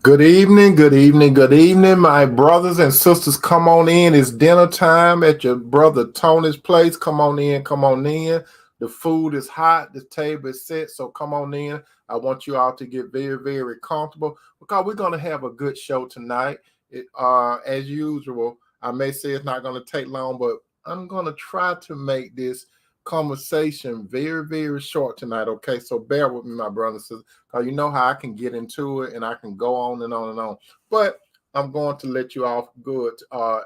Good evening, good evening, good evening, my brothers and sisters. Come on in. It's dinner time at your brother Tony's place. Come on in, come on in. The food is hot, the table is set, so come on in. I want you all to get very, very comfortable because we're going to have a good show tonight. As usual, I may say it's not going to take long, but I'm going to try to make this conversation very, very short tonight. Okay, so bear with me, my brothers and sisters. You know how I can get into it and I can go on and on and on. But I'm going to let you off good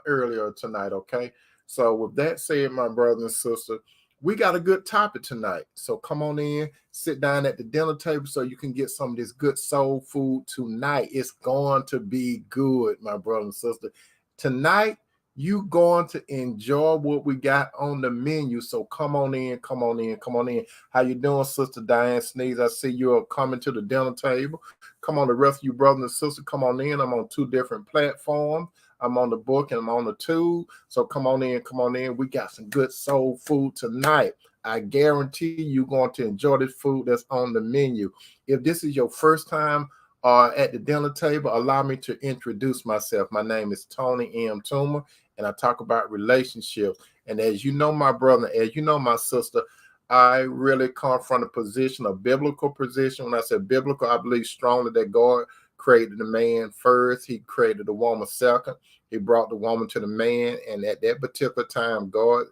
earlier tonight, okay? So with that said, my brother and sister, we got a good topic tonight. So come on in, sit down at the dinner table so you can get some of this good soul food tonight. It's going to be good, my brother and sister. Tonight, you going to enjoy what we got on the menu. So come on in, come on in, come on in. How you doing, Sister Diane Sneeze? I see you are coming to the dinner table. Come on, the rest of you brothers and sisters, come on in. I'm on two different platforms. I'm on the book and I'm on the tube. So come on in, come on in. We got some good soul food tonight. I guarantee you're going to enjoy this food that's on the menu. If this is your first time at the dinner table, allow me to introduce myself. My name is Tony M. Toomer, and I talk about relationships. And as you know, my brother, as you know, my sister, I really come from a position, a biblical position. When I say biblical, I believe strongly that God created the man first. He created the woman second. He brought the woman to the man. And at that particular time, God,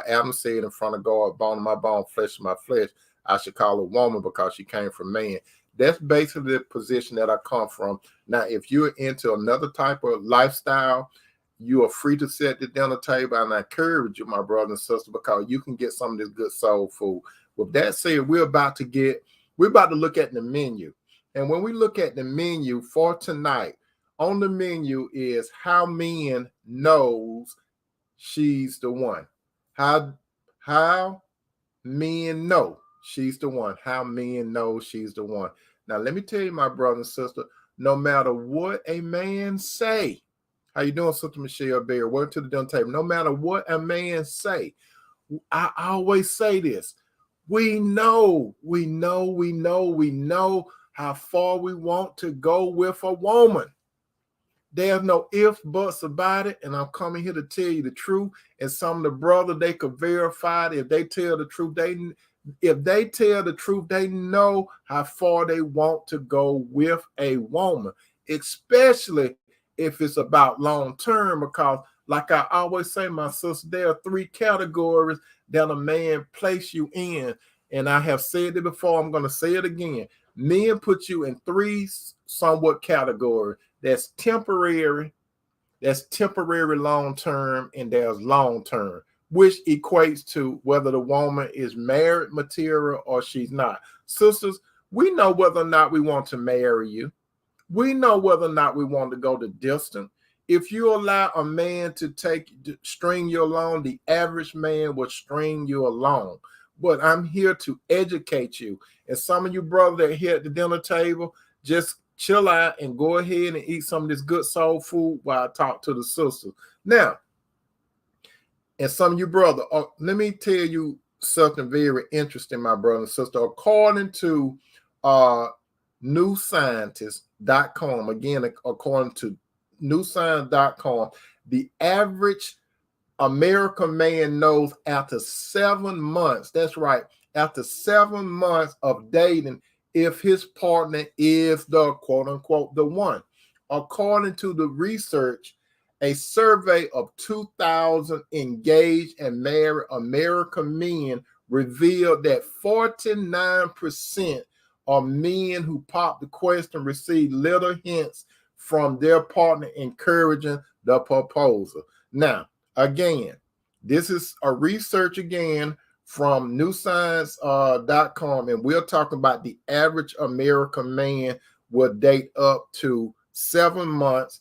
Adam said in front of God, bone of my bone, flesh of my flesh, I should call her woman because she came from man. That's basically the position that I come from. Now, if you're into another type of lifestyle, you are free to sit at the dinner table, and I encourage you, my brother and sister, because you can get some of this good soul food. With that said, we're about to look at the menu. And when we look at the menu for tonight, on the menu is how men knows she's the one. How men know she's the one. How men know she's the one. Now, let me tell you, my brother and sister, no matter what a man say, how you doing, Sister Michelle Bear? Welcome to the dinner table. No matter what a man say, I always say this. We know how far we want to go with a woman. There's no ifs, buts about it. And I'm coming here to tell you the truth. And some of the brothers, they could verify it. If they tell the truth, they know how far they want to go with a woman, especially if it's about long term. Because, like I always say, my sister, there are three categories that a man place you in. And I have said it before. I'm going to say it again. Men put you in three somewhat categories. That's temporary long term, and there's long term, which equates to whether the woman is married material or she's not. Sisters, we know whether or not we want to marry you. We know whether or not we want to go the distance. If you allow a man to string you along, the average man will string you along. But I'm here to educate you. And some of you brothers that are here at the dinner table, just chill out and go ahead and eat some of this good soul food while I talk to the sisters. Now, and some of you brothers, let me tell you something very interesting, my brother and sister. According to newscientist.com, again, according to newscience.com, the average American man knows after 7 months, that's right, after 7 months of dating, if his partner is the quote unquote the one. According to the research, a survey of 2,000 engaged and married American men revealed that 49% of men who popped the question received little hints from their partner encouraging the proposal. Now, again, this is a research again from newscience.com, and we're talking about the average American man will date up to 7 months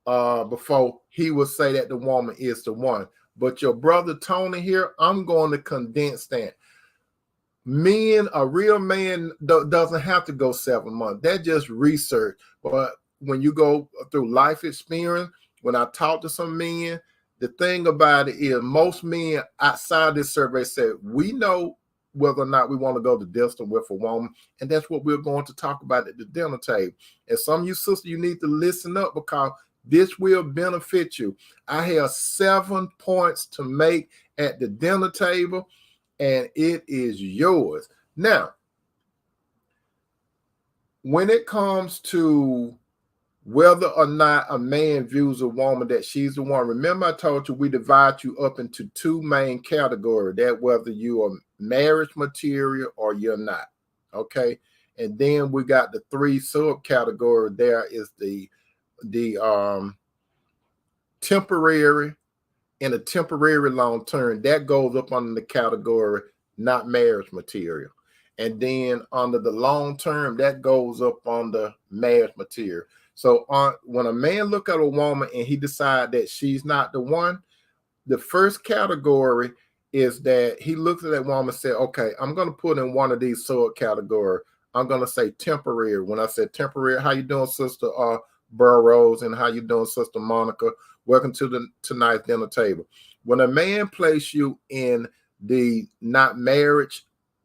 before he will say that the woman is the one. But your brother Tony here, I'm going to condense that. A real man doesn't have to go 7 months. That's just research. But when you go through life experience, when I talk to some men, the thing about it is most men outside this survey said, we know whether or not we want to go the distance with a woman. And that's what we're going to talk about at the dinner table. And some of you sisters, you need to listen up, because this will benefit you. I have 7 points to make at the dinner table, and it is yours. Now, when it comes to whether or not a man views a woman that she's the one, remember I told you we divide you up into 2 main categories, that whether you are marriage material or you're not, okay? And then we got the 3 subcategories. There is the temporary and a temporary long term. That goes up under the category not marriage material. And then under the long term, that goes up under marriage material. So when a man look at a woman and he decide that she's not the one, the first category is that he looks at that woman and said, okay, I'm going to put in one of these subcategories. I'm going to say temporary. When I said temporary, how you doing, Sister Burroughs, and how you doing, Sister Monica? Welcome to tonight's dinner table. When a man places you in the not marriage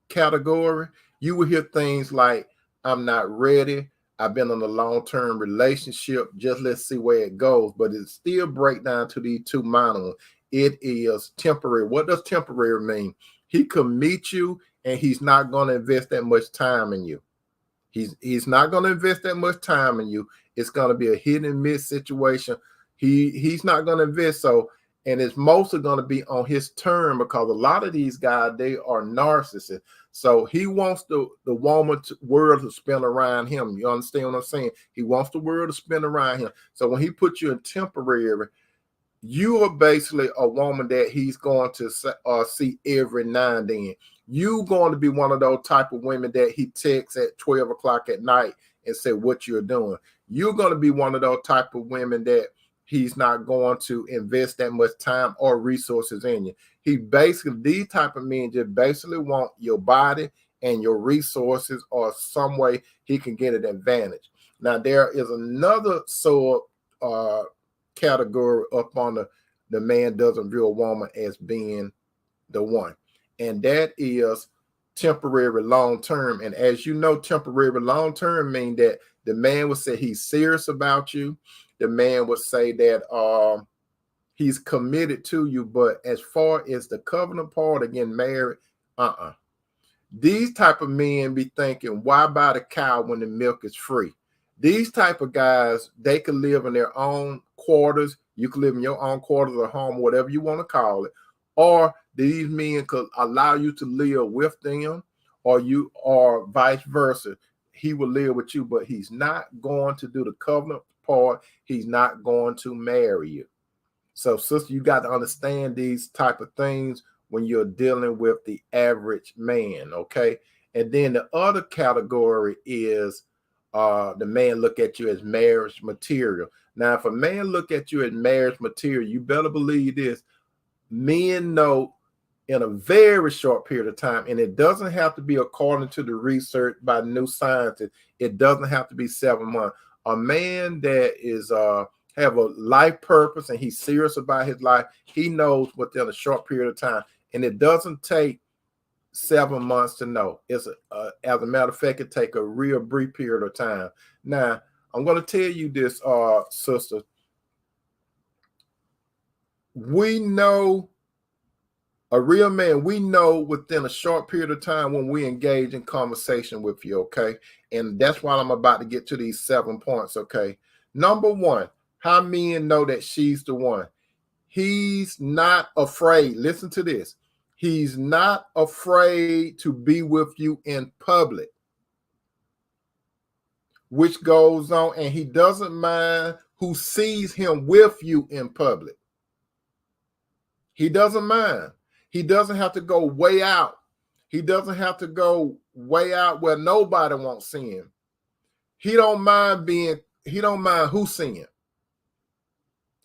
category, you will hear things like, I'm not ready. I've been in a long-term relationship. Just let's see where it goes. But it still breaks down to these 2 minor ones. It is temporary. What does temporary mean? He could meet you and he's not going to invest that much time in you. He's not going to invest that much time in you. It's going to be a hit and miss situation. He's not going to invest. So, and it's mostly going to be on his term, because a lot of these guys, they are narcissists. So he wants the world to spin around him. You understand what I'm saying? He wants the world to spin around him. So when he puts you in temporary, you are basically a woman that he's going to see every now and then. You're going to be one of those type of women that he texts at 12 o'clock at night and say what you're doing. You're going to be one of those type of women that he's not going to invest that much time or resources in you. He basically, these type of men just basically want your body and your resources, or some way he can get an advantage. Now, there is another category up on the man doesn't view a woman as being the one, and that is temporary long term. And as you know, temporary long term mean that the man would say he's serious about you. The man would say that he's committed to you. But as far as the covenant part of getting married, these type of men be thinking, why buy the cow when the milk is free? These type of guys, they could live in their own quarters. You could live in your own quarters or home, whatever you want to call it. Or these men could allow you to live with them, or vice versa. He will live with you, but he's not going to do the covenant part. He's not going to marry you. So, sister, you got to understand these type of things when you're dealing with the average man, okay? And then the other category is the man look at you as marriage material. Now, if a man look at you as marriage material, you better believe this. Men know in a very short period of time, and it doesn't have to be according to the research by new scientists. It doesn't have to be 7 months. A man that is have a life purpose and he's serious about his life, he knows within a short period of time, and it doesn't take 7 months to know. It's as a matter of fact, it take a real brief period of time. Now, I'm going to tell you this, sister. We know a real man. We know within a short period of time when we engage in conversation with you, okay? And that's why I'm about to get to these 7 points, okay? Number one, how men know that she's the one. He's not afraid. Listen to this. He's not afraid to be with you in public, which goes on, and he doesn't mind who sees him with you in public. He doesn't mind. He doesn't have to go way out. He doesn't have to go way out where nobody won't see him. He don't mind who seeing him.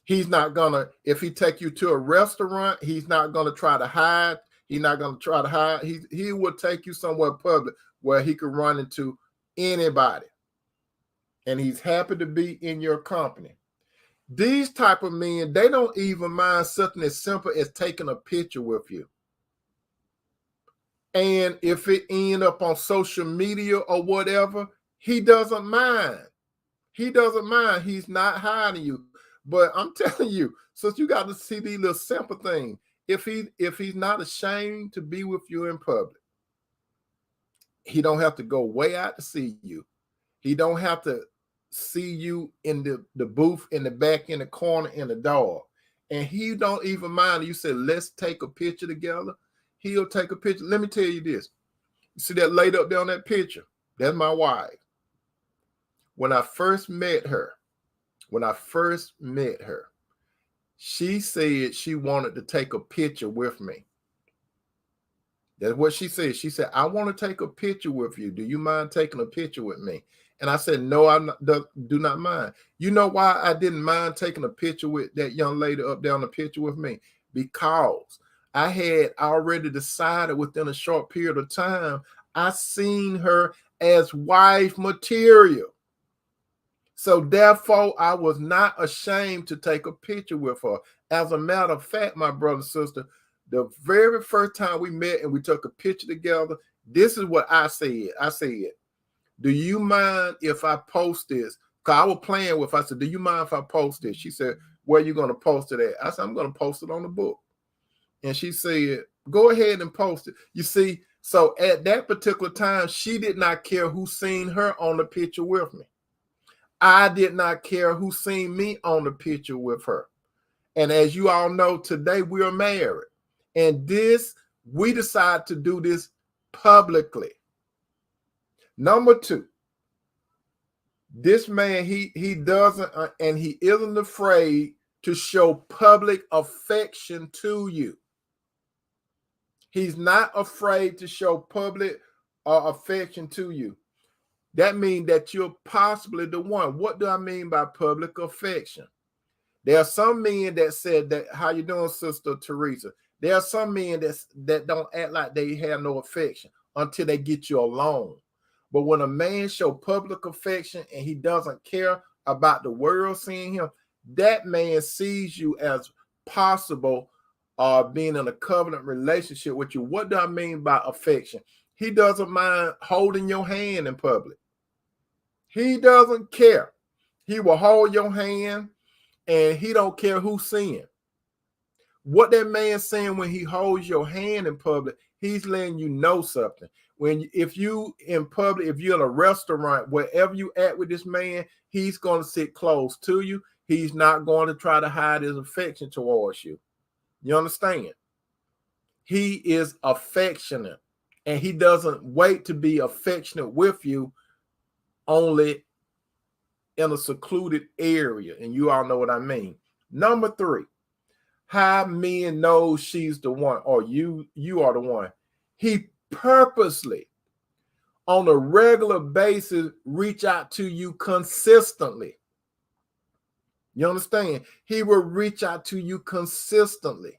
He's not gonna, if he take you to a restaurant, he's not gonna try to hide. He's not gonna try to hide. He will take you somewhere public where he could run into anybody. And he's happy to be in your company. These type of men, they don't even mind something as simple as taking a picture with you. And if it end up on social media or whatever, he doesn't mind. He doesn't mind. He's not hiding you. But I'm telling you, so you got to see these little simple things. If he's not ashamed to be with you in public, he don't have to go way out to see you. He don't have to see you in the booth in the back in the corner in the door. And he don't even mind. You said, let's take a picture together. He'll take a picture. Let me tell you this. You see that laid up there on that picture? That's my wife. When I first met her, she said she wanted to take a picture with me. That's what she said. She said, I want to take a picture with you. Do you mind taking a picture with me? And I said, no, do not mind. You know why I didn't mind taking a picture with that young lady up there on the picture with me? Because I had already decided within a short period of time, I seen her as wife material. So therefore, I was not ashamed to take a picture with her. As a matter of fact, my brother and sister, the very first time we met and we took a picture together, this is what I said. I said, do you mind if I post this? Because I was playing with her. I said, do you mind if I post this? She said, where are you going to post it at? I said, I'm going to post it on the book. And she said, go ahead and post it. You see, so at that particular time, she did not care who seen her on the picture with me. I did not care who seen me on the picture with her. And as you all know, today we are married. And we decided to do this publicly. Number two, this man, he doesn't, and he isn't afraid to show public affection to you. He's not afraid to show public affection to you. That means that you're possibly the one. What do I mean by public affection? There are some men that said that, how you doing, Sister Teresa? There are some men that don't act like they have no affection until they get you alone. But when a man show public affection and he doesn't care about the world seeing him, that man sees you as possible being in a covenant relationship with you. What do I mean by affection? He doesn't mind holding your hand in public. He doesn't care. He will hold your hand and he don't care who's seeing. What that man's saying when he holds your hand in public, he's letting you know something. If you in public, if you're in a restaurant, wherever you at with this man, he's going to sit close to you. He's not going to try to hide his affection towards you. You understand? He is affectionate, and he doesn't wait to be affectionate with you only in a secluded area. And you all know what I mean. Number three, how men know she's the one, or you are the one. He purposely, on a regular basis, reach out to you consistently. You understand? He will reach out to you consistently.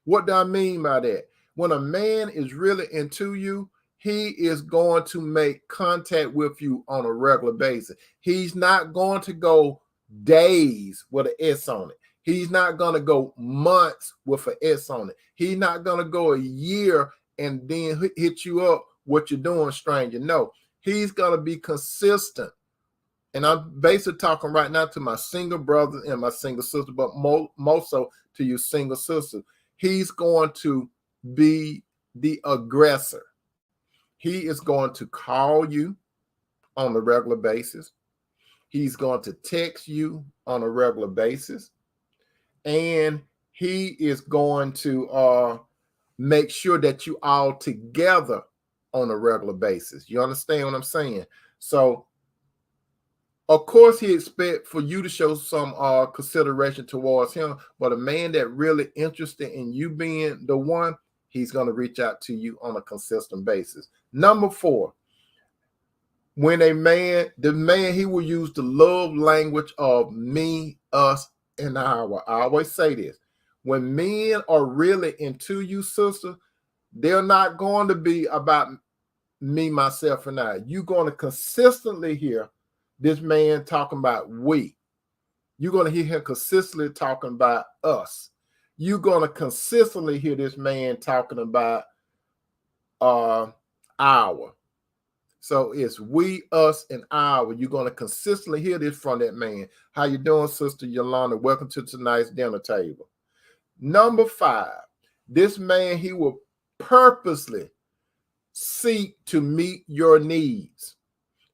What do I mean by that? When a man is really into you, he is going to make contact with you on a regular basis. He's not going to go days with an S on it. He's not going to go months with an S on it. He's not going to go a year and then hit you up, what you're doing, stranger. No, he's going to be consistent. And I'm basically talking right now to my single brothers and my single sister, but more so to you single sisters. He's going to be the aggressor. He is going to call you on a regular basis. He's going to text you on a regular basis. And he is going to make sure that you all together on a regular basis. You understand what I'm saying? So, of course, he expects for you to show some consideration towards him, but a man that really interested in you being the one, he's going to reach out to you on a consistent basis. Number four, when the man, he will use the love language of me, us, and our. I always say this. When men are really into you, sister, they're not going to be about me, myself, and I. You're going to consistently hear this man talking about we. You're going to hear him consistently talking about us. You're going to consistently hear this man talking about our. So it's we, us, and our. You're going to consistently hear this from that man. How you doing, Sister Yolanda? Welcome to tonight's dinner table. Number 5, this man, he will purposely seek to meet your needs.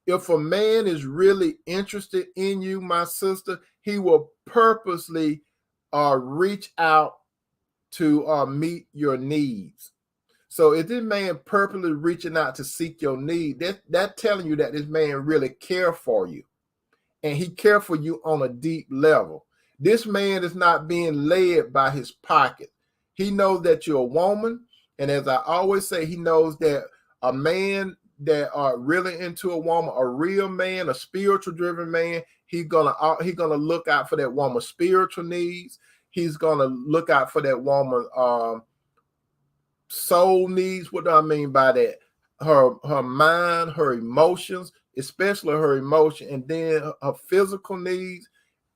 If a man is really interested in you, my sister, he will purposely reach out to meet your needs. So if this man purposely reaching out to seek your need, that telling you that this man really care for you, and he care for you on a deep level. This man is not being led by his pocket. He knows that you're a woman, and as I always say, he knows that a man that are really into a woman, a real man, a spiritual driven man, he's gonna look out for that woman's spiritual needs. He's gonna look out for that woman's soul needs. What do I mean by that? Her mind, her emotions, especially her emotion, and then her physical needs.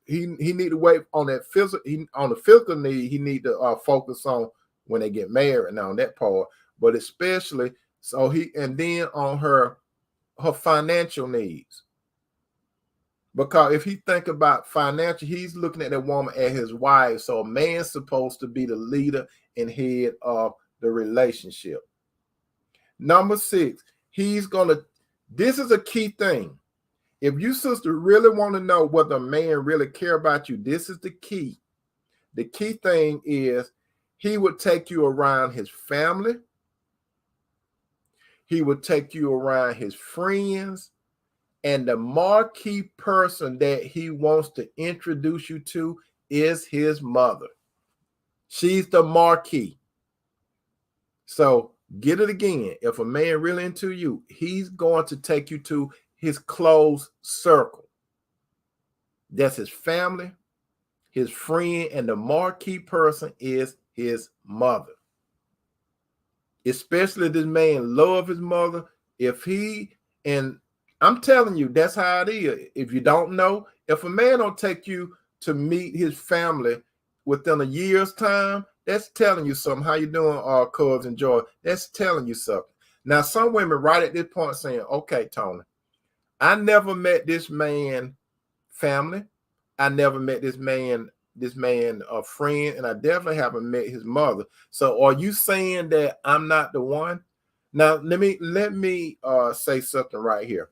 He need to wait on that physical. On the physical need, he need to focus on when they get married. Now on that part, but especially and then on her financial needs. Because if he think about financial, he's looking at that woman as his wife. So a man's supposed to be the leader and head of the relationship. Number 6, this is a key thing. If you, sister, really want to know whether a man really care about you, this is the key. The key thing is he would take you around his family. He would take you around his friends. And the marquee person that he wants to introduce you to is his mother. She's the marquee. So get it again. If a man really into you, he's going to take you to his close circle. That's his family, his friend, and the marquee person is his mother. Especially if this man loves his mother. And I'm telling you, that's how it is. If you don't know, if a man don't take you to meet his family within a year's time, that's telling you something. How you doing, cousin Joy? That's telling you something. Now, some women right at this point saying, okay, Tony, I never met this man family. I never met this man a friend, and I definitely haven't met his mother. So are you saying that I'm not the one? Now, let me say something right here.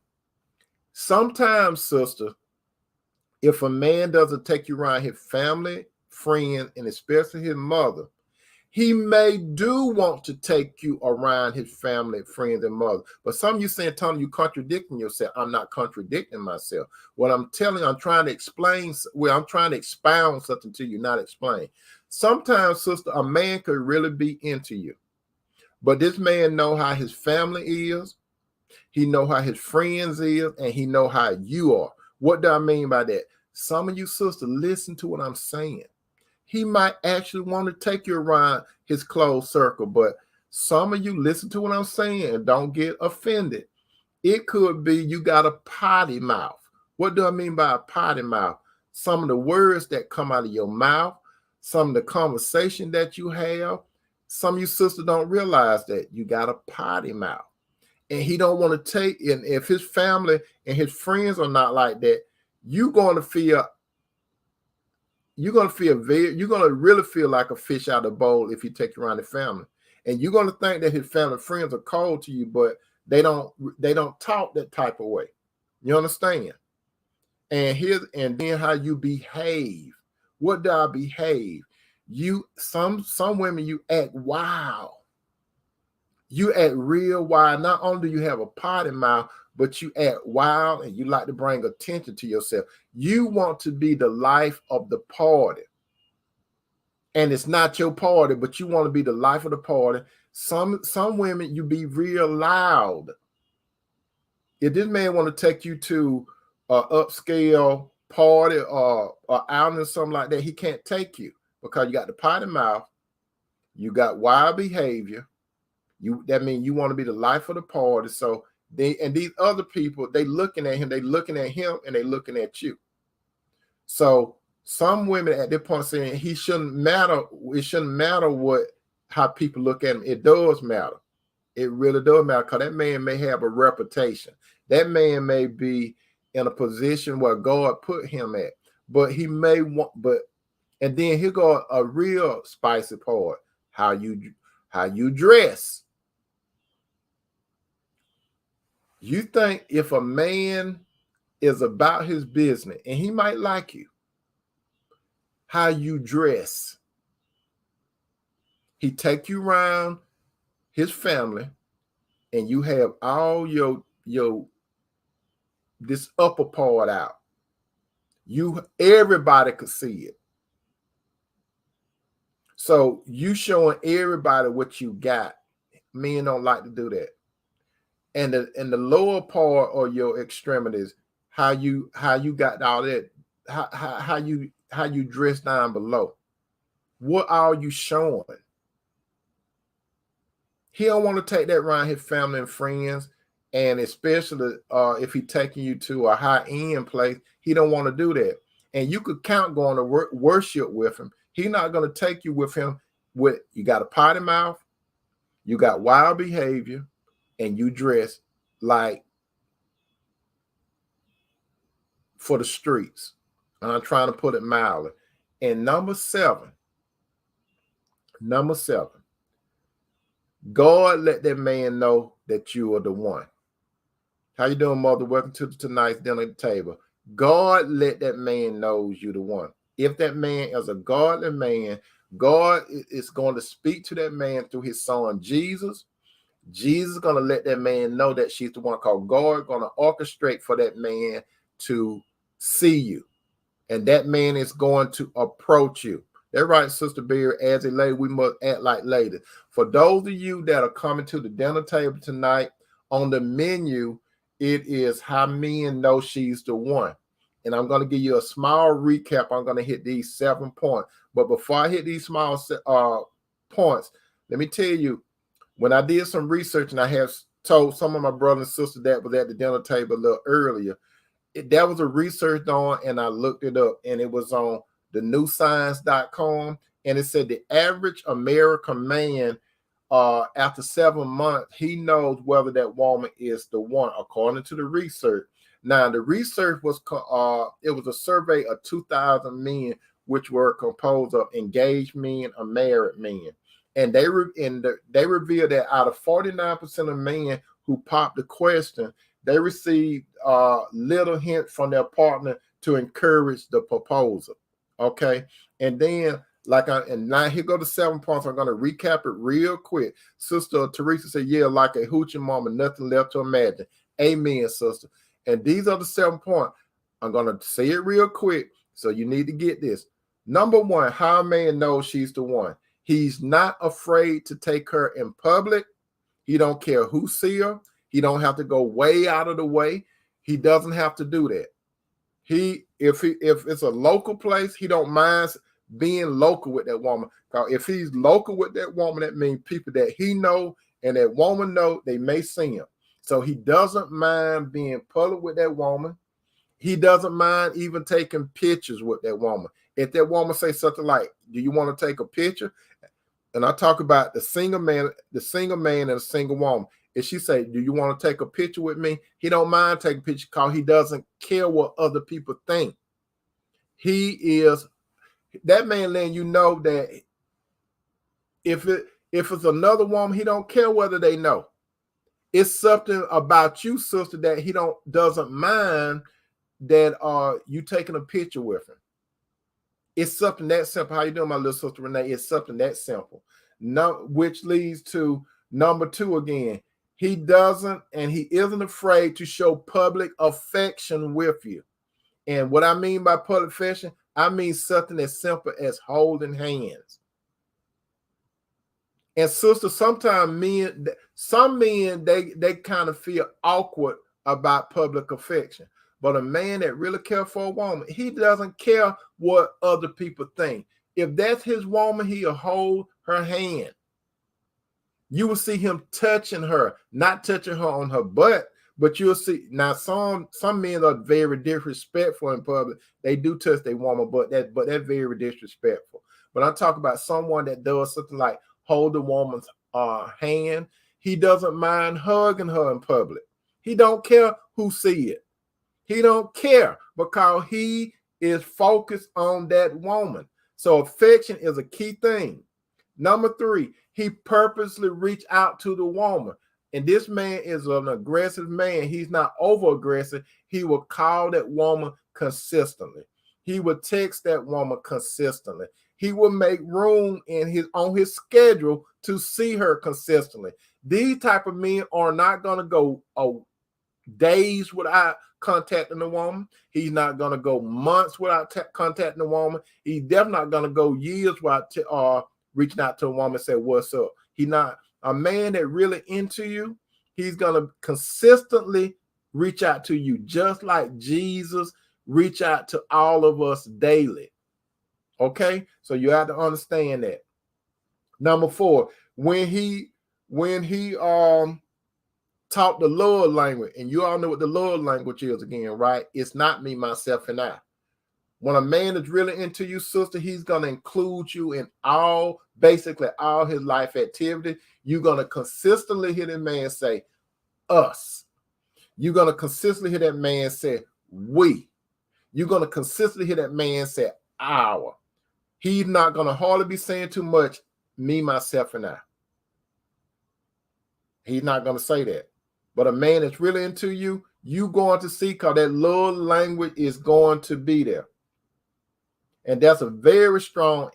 Sometimes, sister, if a man doesn't take you around his family, friends, and especially his mother, he may do want to take you around his family, friends, and mother. But some of you saying, Tony, you contradicting yourself. I'm not contradicting myself. What I'm telling you, I'm trying to explain. Well, I'm trying to expound something to you, not explain. Sometimes, sister, a man could really be into you. But this man know how his family is. He know how his friends is, and he know how you are. What do I mean by that? Some of you sisters, listen to what I'm saying. He might actually want to take you around his closed circle, but some of you listen to what I'm saying and don't get offended. It could be you got a potty mouth. What do I mean by a potty mouth? Some of the words that come out of your mouth, some of the conversation that you have. Some of you sisters don't realize that you got a potty mouth. And he don't want to take, and if his family and his friends are not like that, you're going to really feel like a fish out of the bowl if you take around the family. And you're going to think that his family and friends are cold to you, but they don't talk that type of way. You understand? And then how you behave. What do I behave? Some women, you act wild. You act real wild. Not only do you have a potty mouth, but you act wild and you like to bring attention to yourself. You want to be the life of the party. And it's not your party, but you want to be the life of the party. Some women, you be real loud. If this man want to take you to an upscale party or outing or something like that, he can't take you because you got the potty mouth, you got wild behavior. That means you want to be the life of the party. So these other people, they looking at him, and they looking at you. So some women at that point saying he shouldn't matter. It shouldn't matter how people look at him. It does matter. It really does matter, because that man may have a reputation. That man may be in a position where God put him at, but he may want, and then here go a real spicy part: how you dress. You think if a man is about his business, and he might like you, how you dress. He take you around his family, and you have all your this upper part out. Everybody could see it. So you showing everybody what you got. Men don't like to do that. And the lower part of your extremities, how you got all that, how you dress down below. What are you showing? He don't want to take that around his family and friends, and especially if he taking you to a high-end place, he don't want to do that. And you could count going to worship with him. He's not going to take you with him with, you got a potty mouth, you got wild behavior, and you dress like for the streets. And I'm trying to put it mildly. And number seven, God let that man know that you are the one. How you doing, mother? Welcome to tonight's dinner table. God let that man know you the one. If that man is a godly man, God is going to speak to that man through his son Jesus. Jesus is going to let that man know that she's the one, called God going to orchestrate for that man to see you. And that man is going to approach you. That's right, Sister Beard. As a lady, we must act like ladies. For those of you that are coming to the dinner table tonight, on the menu, it is how men know she's the one. And I'm going to give you a small recap. I'm going to hit these 7 points. But before I hit these small points, let me tell you, when I did some research, and I have told some of my brothers and sisters that was at the dinner table a little earlier, that was a research on, and I looked it up, and it was on thenewscience.com, and it said the average American man, after 7 months, he knows whether that woman is the one, according to the research. Now, the research was it was a survey of 2,000 men, which were composed of engaged men and married men, and they revealed that out of 49% of men who popped the question, they received little hint from their partner to encourage the proposal. Okay, and then and now here go the 7 points. I'm going to recap it real quick. Sister Teresa said, "Yeah, like a hoochie mama, nothing left to imagine." Amen, sister. And these are the 7 points. I'm going to say it real quick, so you need to get this. Number 1, how a man knows she's the one. He's not afraid to take her in public. He don't care who see her. He don't have to go way out of the way. He doesn't have to do that. If it's a local place, he don't mind being local with that woman. Because if he's local with that woman, that means people that he know and that woman know, they may see him. So he doesn't mind being public with that woman. He doesn't mind even taking pictures with that woman. If that woman say something like, "Do you want to take a picture?" And I talk about the single man and a single woman. If she say, "Do you want to take a picture with me?" He don't mind taking a picture because he doesn't care what other people think. That man letting you know that if it's another woman, he don't care whether they know. It's something about you, sister, that he doesn't mind that you taking a picture with him. It's something that simple. How you doing, my little sister Renee? It's something that simple. Which leads to number 2 again. He isn't afraid to show public affection with you. And what I mean by public affection, I mean something as simple as holding hands. And sister, sometimes some men, they kind of feel awkward about public affection. But a man that really cares for a woman, he doesn't care what other people think. If that's his woman, he'll hold her hand. You will see him touching her, not touching her on her butt, but you'll see. Now, some men are very disrespectful in public. They do touch their woman, but they're very disrespectful. But I'm talking about someone that does something like hold the woman's hand. He doesn't mind hugging her in public. He don't care who see it. He don't care because he is focused on that woman. So affection is a key thing. Number 3, he purposely reached out to the woman. And this man is an aggressive man. He's not over aggressive. He will call that woman consistently. He will text that woman consistently. He will make room on his schedule to see her consistently. These type of men are not going to go days without contacting the woman. He's not going to go months without contacting the woman. He's definitely not going to go years without reaching out to a woman and say, what's up? He's not a man that really into you. He's going to consistently reach out to you, just like Jesus reach out to all of us daily. Okay, so you have to understand that. Number 4, when he taught the love language, and you all know what the love language is again, right? It's not me, myself, and I. When a man is really into you, sister, he's going to include you in basically all his life activity. You're going to consistently hear that man say, us. You're going to consistently hear that man say, we. You're going to consistently hear that man say, our. He's not going to hardly be saying too much, me, myself, and I. He's not going to say that. But a man that's really into you, you're going to see, because that love language is going to be there. And that's a very strong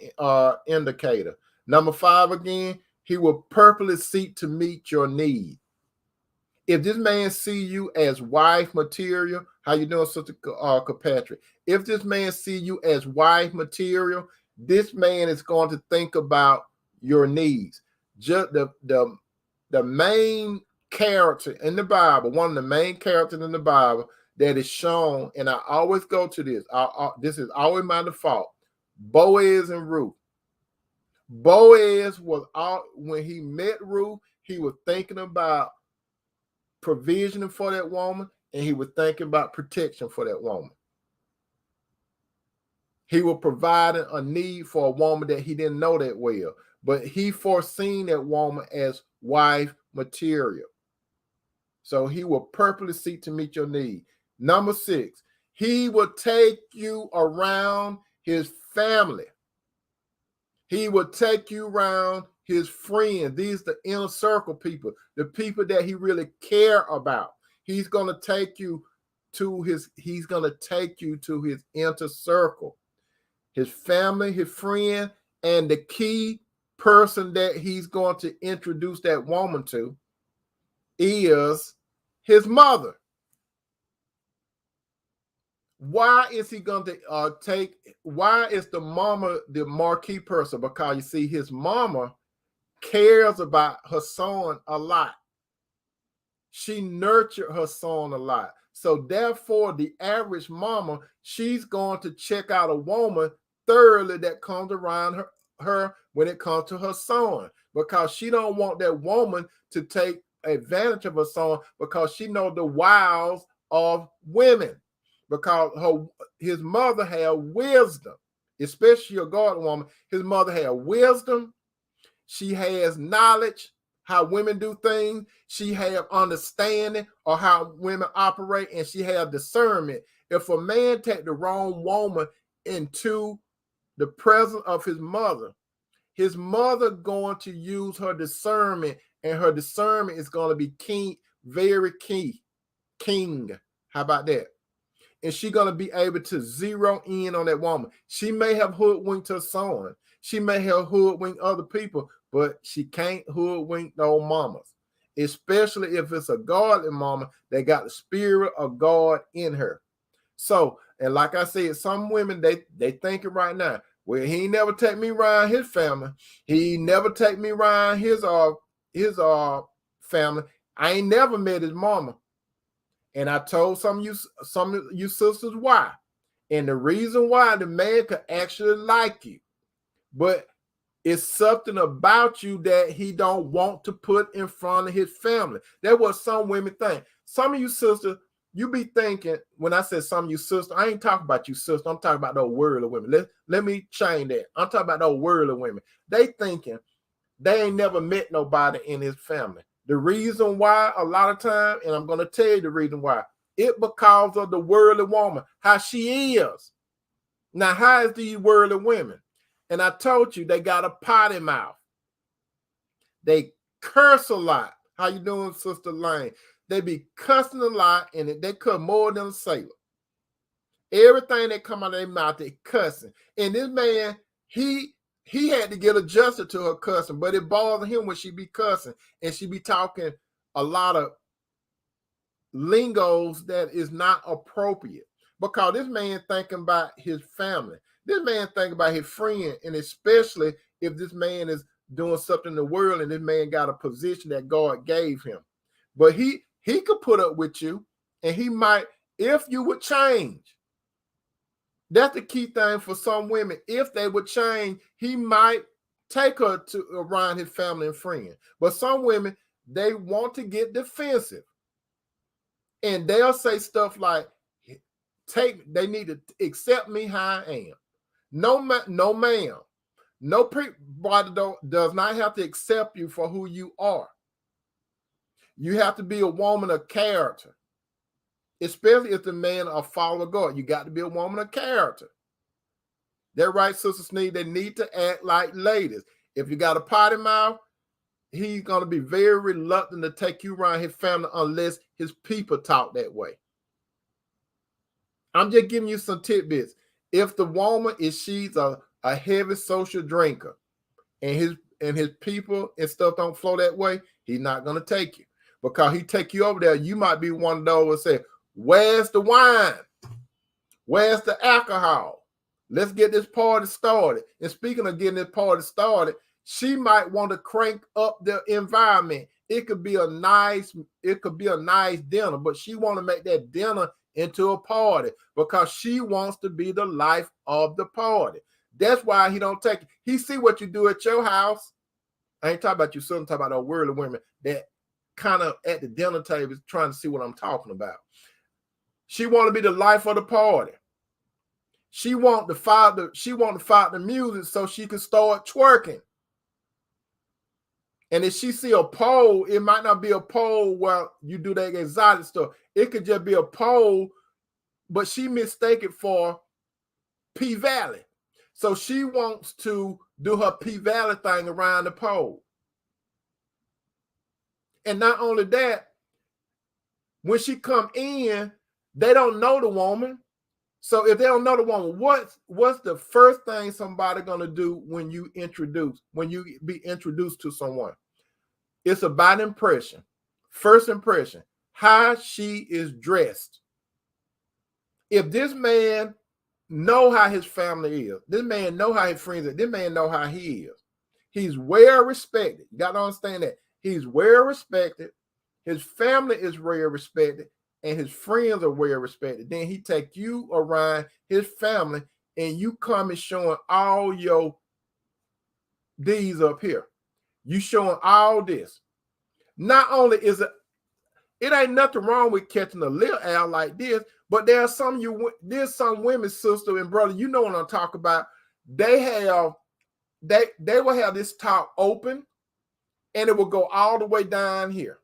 indicator. Number 5, again, he will purposely seek to meet your need. If this man see you as wife material, how you doing, Sister Kirkpatrick? If this man see you as wife material, this man is going to think about your needs. Just the main character in the Bible, one of the main characters in the Bible that is shown, and I always go to this. This is always my default. Boaz and Ruth. Boaz was when he met Ruth, he was thinking about provision for that woman, and he was thinking about protection for that woman. He was providing a need for a woman that he didn't know that well, but he foreseen that woman as wife material. So he will purposely seek to meet your need. Number 6, he will take you around his family. He will take you around his friends. These are the inner circle people, the people that he really care about. He's going to take you to his inner circle, his family, his friend, and the key person that he's going to introduce that woman to is his mother. Why is he going to why is the mama the marquee person? Because you see, his mama cares about her son a lot. She nurtured her son a lot. So therefore, the average mama, she's going to check out a woman thoroughly that comes around her when it comes to her son, because she don't want that woman to take advantage of her son, because she knows the wiles of women, because his mother had wisdom, especially a godly woman. His mother had wisdom. She has knowledge how women do things. She have understanding of how women operate, and she have discernment. If a man take the wrong woman into the presence of his mother going to use her discernment, and her discernment is going to be key, very key. King. How about that? And she's going to be able to zero in on that woman. She may have hoodwinked her son. She may have hoodwinked other people, but she can't hoodwink no mamas, especially if it's a godly mama that got the spirit of God in her. So, and like I said, some women, they thinking right now, well, he never take me around his family. He never take me around his family. I ain't never met his mama. And I told some of you sisters why. And the reason why, the man could actually like you, but it's something about you that he don't want to put in front of his family. That's what some women think. Some of you sisters, you be thinking, when I said some of you sisters, I ain't talking about you sisters. I'm talking about those worldly women. Let me change that. I'm talking about those worldly women. They thinking they ain't never met nobody in his family. The reason why a lot of time, and I'm going to tell you the reason why, it because of the worldly woman, how she is. Now, how is these worldly women? And I told you, they got a potty mouth. They curse a lot. How you doing, Sister Lane? They be cussing a lot, and they cut more than a sailor. Everything that come out of their mouth, they cussing. And this man, he had to get adjusted to her cussing, but it bothers him when she be cussing and she be talking a lot of lingos that is not appropriate, because this man thinking about his family. This man thinking about his friend, and especially if this man is doing something in the world and this man got a position that God gave him. But he could put up with you, and he might, if you would change. That's the key thing for some women. If they would change, he might take her to around his family and friends. But some women, they want to get defensive. And they'll say stuff like, they need to accept me how I am. No, ma'am. Nobody does not have to accept you for who you are. You have to be a woman of character. Especially if the man a follower of God. You got to be a woman of character. They're right, Sister Sneed. They need to act like ladies. If you got a potty mouth, he's going to be very reluctant to take you around his family unless his people talk that way. I'm just giving you some tidbits. If the woman she's a heavy social drinker and his people and stuff don't flow that way, he's not going to take you. Because he take you over there, you might be one of those that say, where's the wine? Where's the alcohol? Let's get this party started. And speaking of getting this party started, she might want to crank up the environment. It could be a nice dinner, but she want to make that dinner into a party because she wants to be the life of the party. That's why he don't take it. He see what you do at your house. I ain't talking about you, son. I'm talking about those worldly women that kind of at the dinner table trying to see what I'm talking about. She want to be the life of the party. She want to fight the music so she can start twerking. And if she see a pole, it might not be a pole where you do that exotic stuff. It could just be a pole, but she mistake it for P Valley. So she wants to do her P Valley thing around the pole. And not only that, when she come in, they don't know the woman. So if they don't know the woman, what's the first thing somebody gonna do when you be introduced to someone? It's about impression. First impression, how she is dressed. If this man know how his family is, this man know how his friends are, this man know how he is. He's well respected. You got to understand that. He's well respected. His family is well respected. And his friends are well respected. Then he take you around his family and you come and showing all your D's up here. You showing all this. Not only is it ain't nothing wrong with catching a little L like this, but there's some women, sister and brother, you know what I'm talking about. They will have this top open and it will go all the way down here.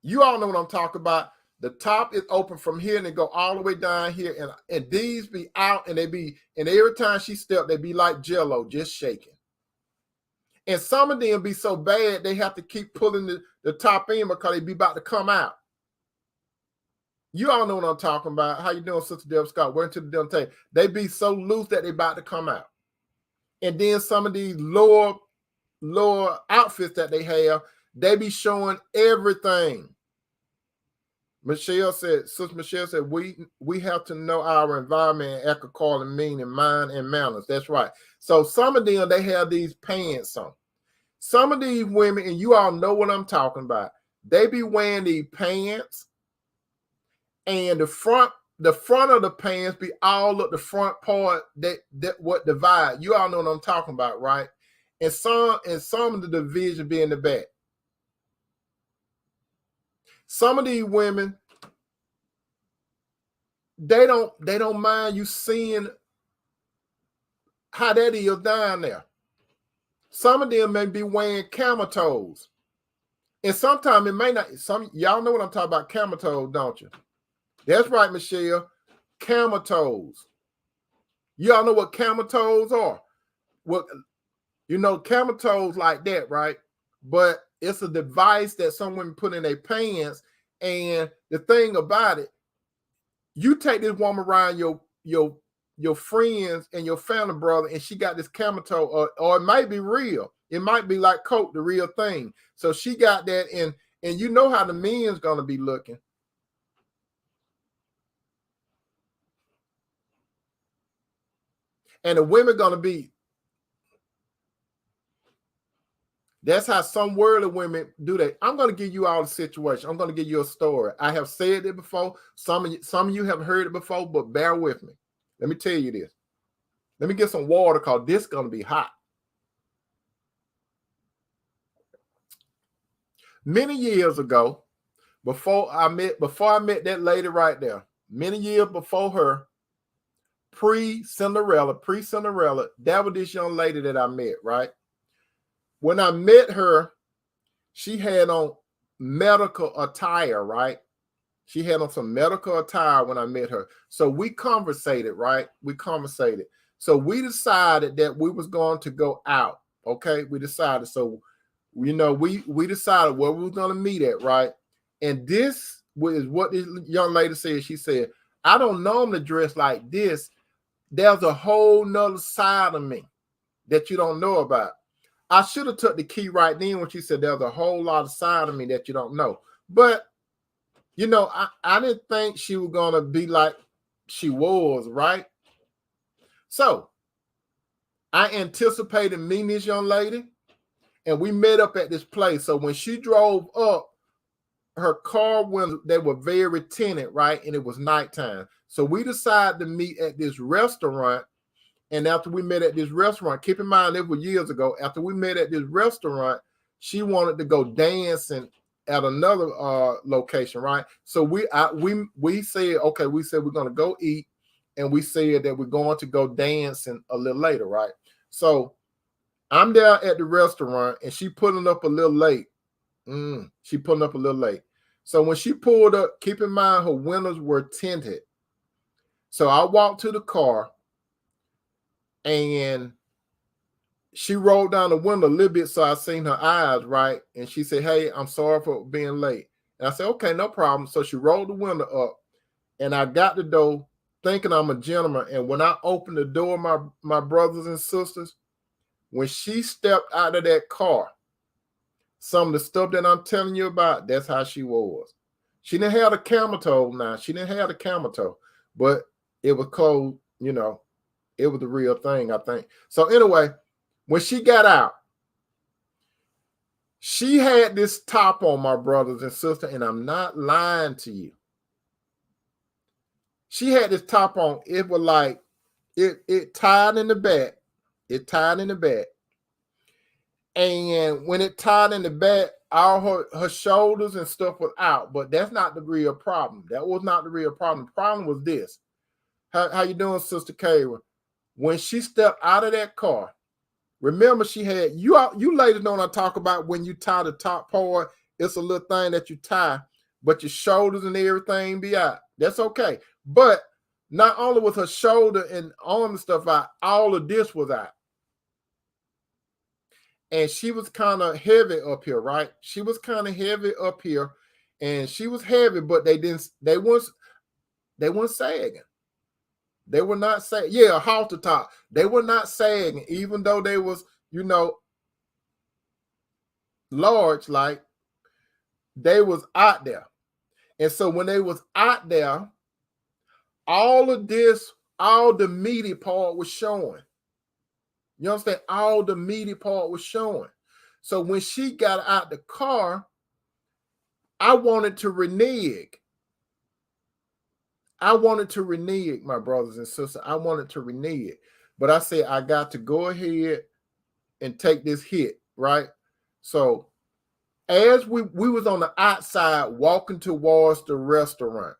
You all know what I'm talking about. The top is open from here and they go all the way down here. And these be out and every time she step, they be like jello, just shaking. And some of them be so bad, they have to keep pulling the top in because they be about to come out. You all know what I'm talking about. How you doing, Sister Deb Scott? We're into the dinner table. They be so loose that they about to come out. And then some of these lower outfits that they have, they be showing everything. Sister Michelle said, we have to know our environment and act according meaning, mind, and manners. That's right. So some of them, they have these pants on. Some of these women, and you all know what I'm talking about, they be wearing these pants, and the front of the pants be all of the front part that what divide. You all know what I'm talking about, right? And some of the division be in the back. Some of these women, they don't mind you seeing how that is down there. Some of them may be wearing camel toes. And sometimes it may not. Some y'all know what I'm talking about, camel toes, don't you? That's right, Michelle. Camel toes. Y'all know what camel toes are. What camel toes like that, right? But it's a device that some women put in their pants. And the thing about it, you take this woman around your friends and your family, brother, and she got this camel toe, or it might be real. It might be like Coke, the real thing. So she got that, and you know how the men's gonna be looking. And the women gonna be. That's how some worldly women do that. I'm going to give you all the situation. I'm going to give you a story. I have said it before. Some of you have heard it before, but bear with me. Let me tell you this. Let me get some water because this is going to be hot. Many years ago, before I met that lady right there, many years before her, pre-Cinderella, that was this young lady that I met, right? When I met her, she had on medical attire, right? She had on some medical attire when I met her. So we conversated, right? So we decided that we was going to go out. Okay, we decided. So, we decided where we were going to meet at, right? And this is what this young lady said. She said, I don't normally dress like this. There's a whole nother side of me that you don't know about. I should have took the key right then when she said there's a whole lot of side of me that you don't know. But, I didn't think she was going to be like she was, right? So I anticipated meeting this young lady, and we met up at this place. So when she drove up, her car windows, they were very tinted, right? And it was nighttime. So we decided to meet at this restaurant. And after we met at this restaurant, keep in mind, it was years ago. After we met at this restaurant, she wanted to go dancing at another location, right? So we said, okay, we said we're going to go eat, and we said that we're going to go dancing a little later, right? So I'm there at the restaurant, and she pulling up a little late. She pulling up a little late. So when she pulled up, keep in mind her windows were tinted. So I walked to the car, and she rolled down the window a little bit so I seen her eyes, right? And she said, hey, I'm sorry for being late. And I said, okay, no problem. So she rolled the window up, and I got the door thinking I'm a gentleman. And when I opened the door, my brothers and sisters, when she stepped out of that car, some of the stuff that I'm telling you about, that's how she was. She didn't have a camel toe now. She didn't have a camel toe, but it was cold, it was the real thing, I think. So anyway, when she got out, she had this top on, my brothers and sisters, and I'm not lying to you. She had this top on. It was like, it tied in the back. It tied in the back. And when it tied in the back, all her shoulders and stuff was out. But that's not the real problem. That was not the real problem. The problem was this. How you doing, Sister Kayla? When she stepped out of that car, remember she had, you ladies know what I talk about when you tie the top part. It's a little thing that you tie, but your shoulders and everything be out. That's okay. But not only was her shoulder and arm and stuff out, all of this was out. And she was kind of heavy up here, right? She was kind of heavy up here, and she was heavy, but they weren't sagging. They were not sagging. Yeah, halter top. They were not sagging, even though they was, large, like they was out there. And so when they was out there, all of this, all the meaty part was showing. You understand? All the meaty part was showing. So when she got out the car, I wanted to renege. My brothers and sisters. I wanted to renege. But I said, I got to go ahead and take this hit, right? So as we was on the outside walking towards the restaurant,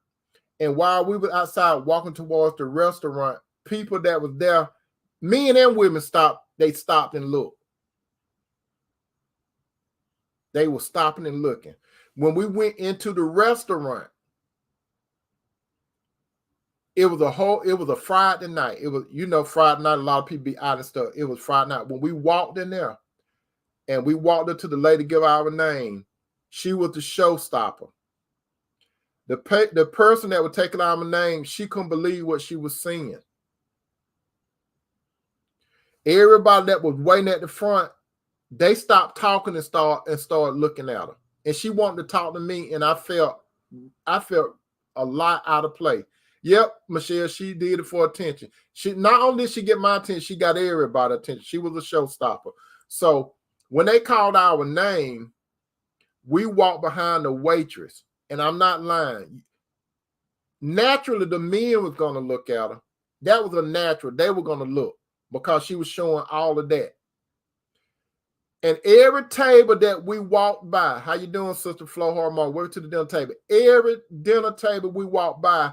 and while we were outside walking towards the restaurant, people that was there, men and women stopped. They stopped and looked. They were stopping and looking. When we went into the restaurant, it was a Friday night. It was, Friday night, a lot of people be out and stuff. It was Friday night. When we walked in there and we walked up to the lady, give our name, she was the showstopper. The person that was taking our name, she couldn't believe what she was seeing. Everybody that was waiting at the front, they stopped talking and started looking at her. And she wanted to talk to me, and I felt a lot out of place. Yep, Michelle, she did it for attention. She not only did she get my attention, she got everybody's attention. She was a showstopper. So when they called our name, we walked behind the waitress, and I'm not lying. Naturally, the men was going to look at her. That was a natural. They were going to look because she was showing all of that. And every table that we walked by, how you doing, Sister Flo Harmon? Welcome to the dinner table. Every dinner table we walked by,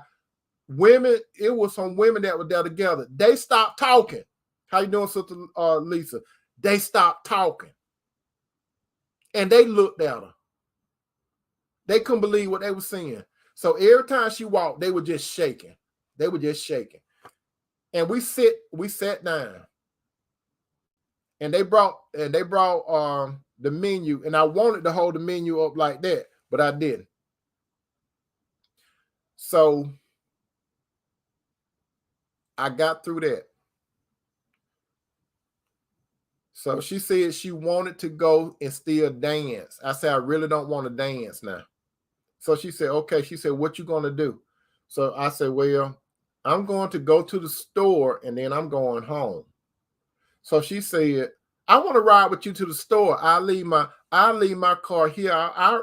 women, it was some women that were there together. They stopped talking. How you doing, Sister Lisa? They stopped talking. And they looked at her. They couldn't believe what they were seeing. So every time she walked, they were just shaking. They were just shaking. And we sat down. And they brought the menu, and I wanted to hold the menu up like that, but I didn't. So I got through that. So she said she wanted to go and still dance. I said, I really don't want to dance now. So she said, okay. She said, what you going to do? So I said, well, I'm going to go to the store and then I'm going home. So she said, I want to ride with you to the store. I'll leave my car here.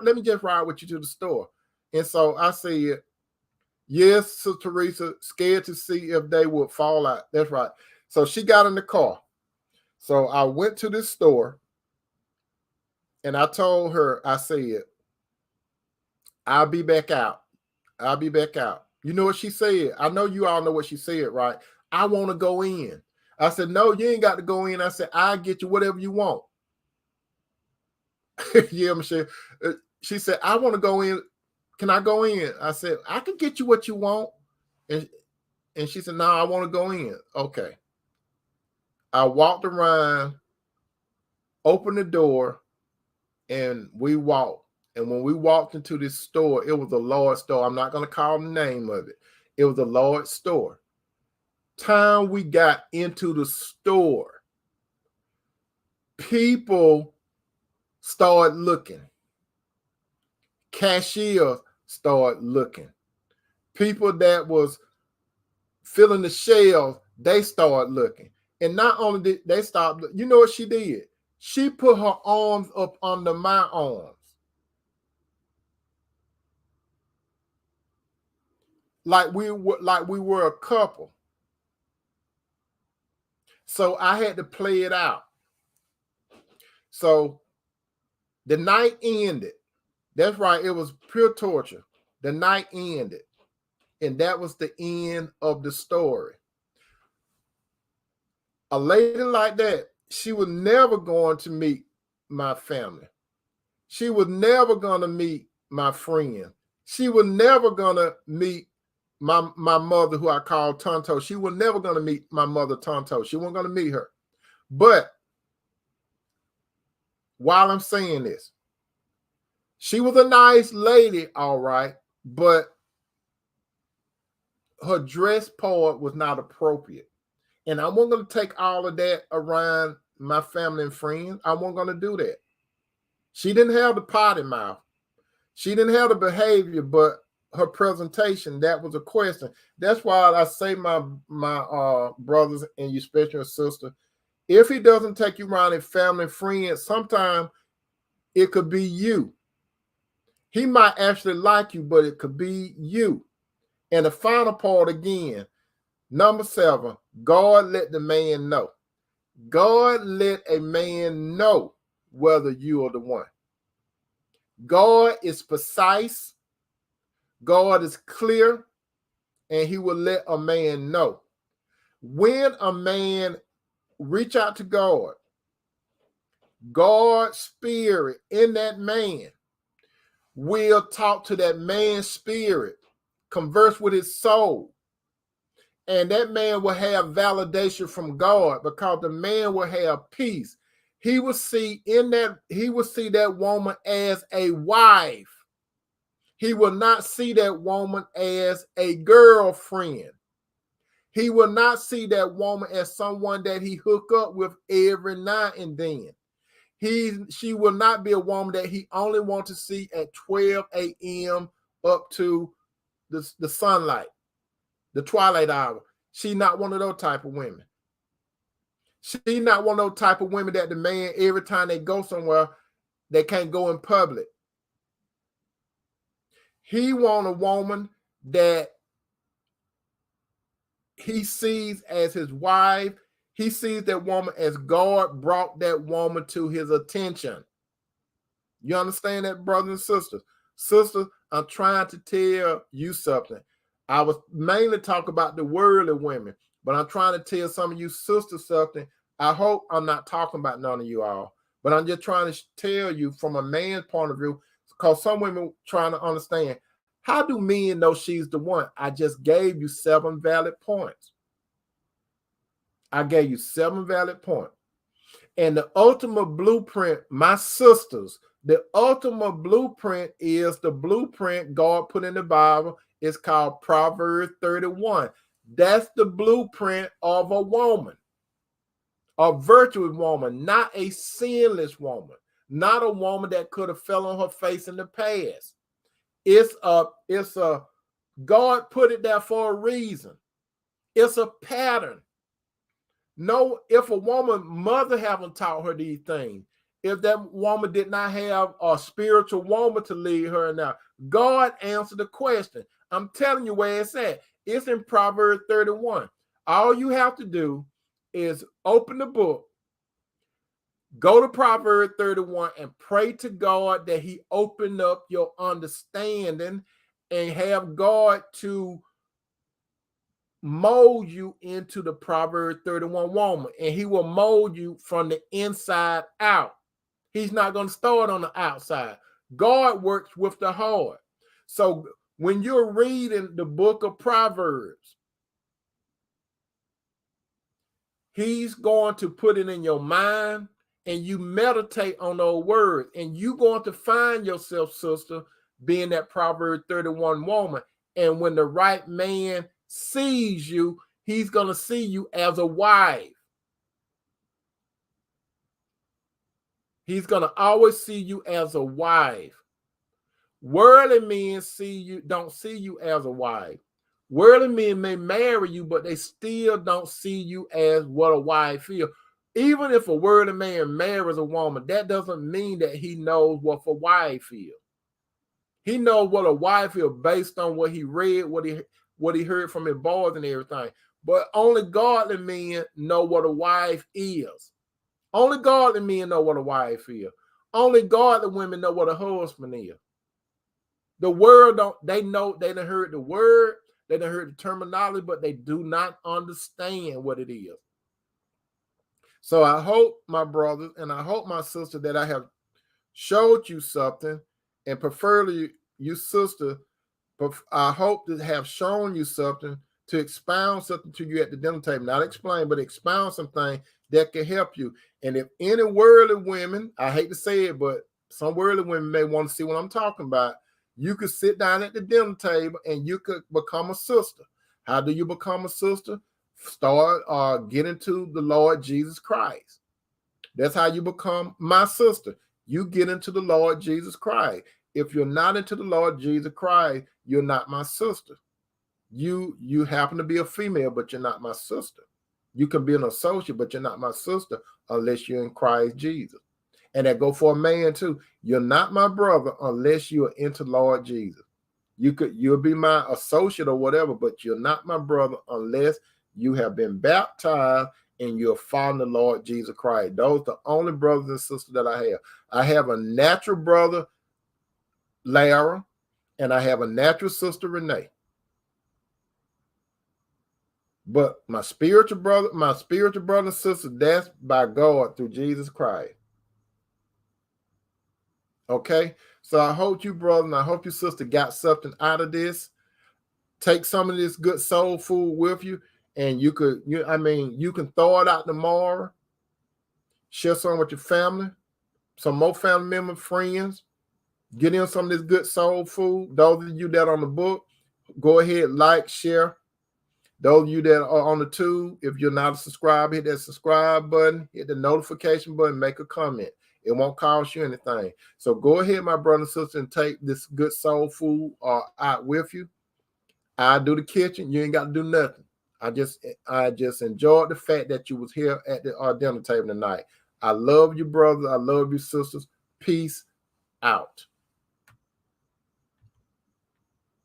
Let me just ride with you to the store. And so I said, yes, Sister Teresa, scared to see if they would fall out. That's right. So she got in the car. So I went to this store and I told her, I said, I'll be back out. I'll be back out. You know what she said? I know you all know what she said, right? I want to go in. I said, no, you ain't got to go in. I said, I'll get you whatever you want. Yeah, Michelle. She said, I want to go in. Can I go in? I said, I can get you what you want. And she said, no, I want to go in. Okay. I walked around, opened the door, and we walked. And when we walked into this store, it was a large store. I'm not going to call the name of it. It was a large store. Time we got into the store, people started looking. Cashiers started looking. People that was filling the shelves, they started looking. And not only did they stop, you know what she did? She put her arms up under my arms. Like we were a couple. So I had to play it out. So the night ended. That's right. It was pure torture. The night ended. And that was the end of the story. A lady like that, she was never going to meet my family. She was never going to meet my friend. She was never going to meet my mother, who I call Tonto. She was never going to meet my mother, Tonto. She wasn't going to meet her. But while I'm saying this, she was a nice lady, all right, but her dress part was not appropriate. And I wasn't going to take all of that around my family and friends. I wasn't going to do that. She didn't have the potty mouth. She didn't have the behavior, but her presentation, that was a question. That's why I say, my brothers, and you, especially your sister, if he doesn't take you around his family and friends, sometimes it could be you. He might actually like you, but it could be you. And the final part again, number 7, God let the man know. God let a man know whether you are the one. God is precise. God is clear. And he will let a man know. When a man reach out to God God's spirit in that man will talk to that man's spirit, converse with his soul. And that man will have validation from God because the man will have peace. He will see that woman as a wife. He will not see that woman as a girlfriend. He will not see that woman as someone that he hook up with every now and then. She will not be a woman that he only wants to see at 12 a.m. up to the sunlight, the twilight hour. She's not one of those type of women. She's not one of those type of women that the man, every time they go somewhere, they can't go in public. He want a woman that he sees as his wife. He sees that woman as God brought that woman to his attention. You understand that, brothers and sisters? Sisters, I'm trying to tell you something. I was mainly talking about the worldly women, but I'm trying to tell some of you sisters something. I hope I'm not talking about none of you all, but I'm just trying to tell you from a man's point of view, because some women trying to understand, how do men know she's the one? I just gave you 7 valid points. I gave you 7 valid points. And the ultimate blueprint, my sisters, the ultimate blueprint is the blueprint God put in the Bible. It's called Proverbs 31. That's the blueprint of a woman, a virtuous woman, not a sinless woman, not a woman that could have fell on her face in the past. It's a God put it there for a reason. It's a pattern. No, if a woman mother haven't taught her these things, if that woman did not have a spiritual woman to lead her now, God answered the question. I'm telling you where it's at. It's in Proverbs 31. All you have to do is open the book, go to Proverbs 31 and pray to God that he open up your understanding and have God to mold you into the Proverbs 31 woman, and he will mold you from the inside out. He's not going to start on the outside. God works with the heart. So when you're reading the book of Proverbs, he's going to put it in your mind, and you meditate on those words, and you're going to find yourself, sister, being that Proverbs 31 woman. And when the right man sees you, he's going to see you as a wife. He's going to always see you as a wife. Worldly men don't see you as a wife. Worldly men may marry you, but they still don't see you as what a wife is. Even if a worldly man marries a woman, that doesn't mean that he knows what a wife is. He knows what a wife is based on what he read, what he heard from his boys and everything. But only godly men know what a wife is. Only godly men know what a wife is. Only godly women know what a husband is. The world they know, they done heard the word, they done heard the terminology, but they do not understand what it is. So I hope, my brothers, and I hope, my sister, that I have showed you something, and preferably you sister, but I hope to have shown you something to expound something to you at the dinner table. Not explain, but expound something that can help you. And if any worldly women, I hate to say it, but some worldly women may want to see what I'm talking about, you could sit down at the dinner table and you could become a sister. How do you become a sister? Start getting to the Lord Jesus Christ. That's how you become my sister. You get into the Lord Jesus Christ. If you're not into the Lord Jesus Christ, you're not my sister. You happen to be a female, but you're not my sister. You can be an associate, but you're not my sister unless you're in Christ Jesus. And that go for a man too. You're not my brother unless you're into Lord Jesus. You'll be my associate or whatever, but you're not my brother unless you have been baptized and you're following the Lord Jesus Christ. Those are the only brothers and sisters that I have. I have a natural brother, Lara, and I have a natural sister, Renee. But my spiritual brother and sister, that's by God through Jesus Christ. Okay, so I hope you, brother, and I hope your sister got something out of this. Take some of this good soul food with you, and you can throw it out tomorrow. Share some with your family, some more family members, friends. Get in some of this good soul food. Those of you that are on the book, go ahead, like, share. Those of you that are on the tube, if you're not a subscriber, hit that subscribe button, hit the notification button, make a comment. It won't cost you anything. So go ahead, my brother and sister, and take this good soul food out with you. I do the kitchen. You ain't got to do nothing. I just enjoyed the fact that you was here at the dinner table tonight. I love you, brother. I love you, sisters. Peace out.